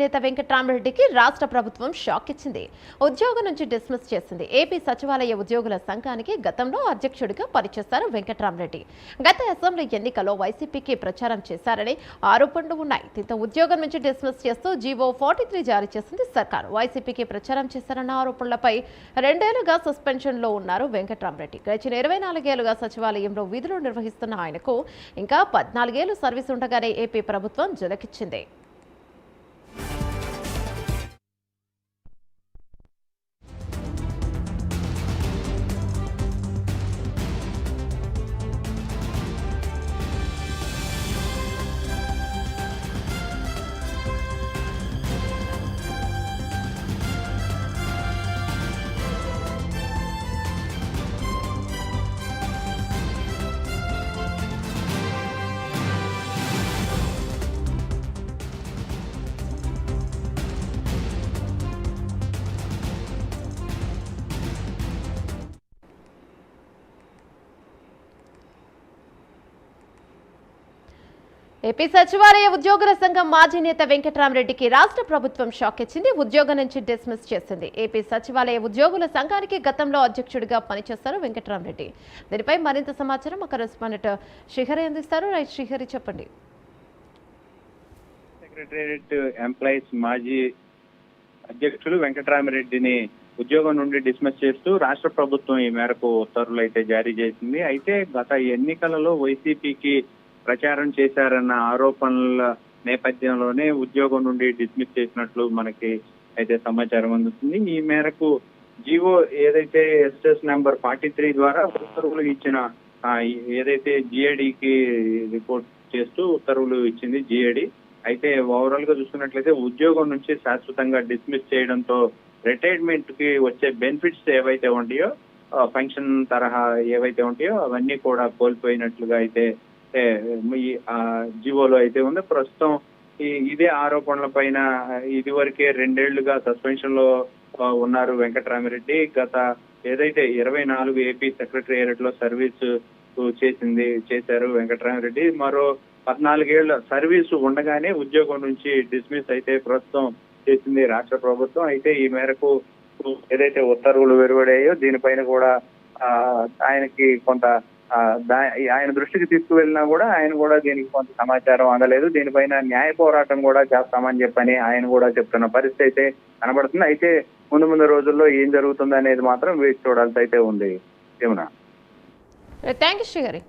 నేత వెంకట్రామరెడ్డికి రాష్ట్ర ప్రభుత్వం షాక్ ఇచ్చింది. ఉద్యోగం నుంచి డిస్మిస్ చేసింది. ఏపీ సచివాలయ ఉద్యోగుల సంఘానికి గతంలో అధ్యక్షుడిగా పనిచేశారు వెంకట్రామరెడ్డి. గత అసెంబ్లీ ఎన్నికల్లో వైసీపీకి ప్రచారం చేశారని ఆరోపణలు ఉన్నాయి. దీంతో ఉద్యోగం నుంచి డిస్మిస్ చేస్తూ జీవో 43 జారీ చేసింది సర్కారు. వైసీపీకి ప్రచారం చేశారన్న ఆరోపణలపై 2 ఏళ్లుగా సస్పెన్షన్ లో ఉన్నారు వెంకట్రామరెడ్డి. గడిచిన 24 ఏళ్లుగా సచివాలయంలో విధులు నిర్వహిస్తున్న ఆయనకు ఇంకా 14 ఏళ్లు సర్వీస్ ఉండగానే ఏపీ ప్రభుత్వం జలకిచ్చింది. ఏపీ సచివాలయ ఉద్యోగుల సంఘం మాజీ నేత వెంకట్రామరెడ్డికి రాష్ట్ర ప్రభుత్వం షాక్ ఇచ్చింది. ఉద్యోగం నుంచి డిస్మిస్ చేసింది. ఏపీ సచివాలయ ఉద్యోగుల సంఘానికి గతంలో అధ్యక్షుడిగా పనిచేస్తారు వెంకట్రామరెడ్డి. దీనిపై మరింత సమాచారం మా కరెస్పాండెంట్ శ్రీహరి అందిస్తారు. రైట్ శ్రీహరి, చెప్పండి. సెక్రటేరియట్ ఎంప్లాయీస్ మాజీ అధ్యక్షులు వెంకట్రామరెడ్డిని ఉద్యోగం నుండి డిస్మిస్ చేస్తూ రాష్ట్ర ప్రభుత్వం ఈ మేరకు ఉత్తర్వులు అయితే జారీ చేసింది. అయితే గత ఎన్నికలలో వైసీపీకి ప్రచారం చేశారన్న ఆరోపణల నేపథ్యంలోనే ఉద్యోగం నుండి డిస్మిస్ చేసినట్లు మనకి అయితే సమాచారం అందుతుంది. ఈ మేరకు జీవో ఏదైతే ఎస్ఎస్ నెంబర్ 43 ద్వారా ఉత్తర్వులు ఇచ్చిన ఏదైతే జిఏడికి రిపోర్ట్ చేస్తూ ఉత్తర్వులు ఇచ్చింది జిఏడి. అయితే ఓవరాల్ గా చూసుకున్నట్లయితే ఉద్యోగం నుంచి శాశ్వతంగా డిస్మిస్ చేయడంతో రిటైర్మెంట్ కి వచ్చే బెనిఫిట్స్ ఏవైతే ఉంటాయో, పెన్షన్ తరహా ఏవైతే ఉంటాయో అవన్నీ కూడా కోల్పోయినట్లుగా అయితే జీవోలో అయితే ఉంది. ప్రస్తుతం ఇదే ఆరోపణల పైన ఇదివరకే 2 ఏళ్లుగా సస్పెన్షన్ లో ఉన్నారు వెంకట్రామరెడ్డి. గత ఏదైతే 24 ఏపీ సెక్రటేరియట్ లో సర్వీస్ చేశారు వెంకట్రామరెడ్డి. మరో 14 ఏళ్ల సర్వీసు ఉండగానే ఉద్యోగం నుంచి డిస్మిస్ అయితే ప్రస్తుతం చేసింది రాష్ట్ర ప్రభుత్వం. అయితే ఈ మేరకు ఏదైతే ఉత్తర్వులు వెలువడాయో దీనిపైన కూడా ఆయనకి కొంత ఆయన దృష్టికి తీసుకువెళ్ళినా కూడా ఆయన కూడా దీనికి కొంత సమాచారం అందలేదు. దీనిపైన న్యాయ పోరాటం కూడా చేస్తామని చెప్పని ఆయన కూడా చెప్తున్న పరిస్థితి అయితే కనబడుతుంది. అయితే ముందు రోజుల్లో ఏం జరుగుతుంది అనేది మాత్రం వేచి చూడాల్సి అయితే ఉంది. ఏమన్నా థ్యాంక్ యూ శ్రీహరి.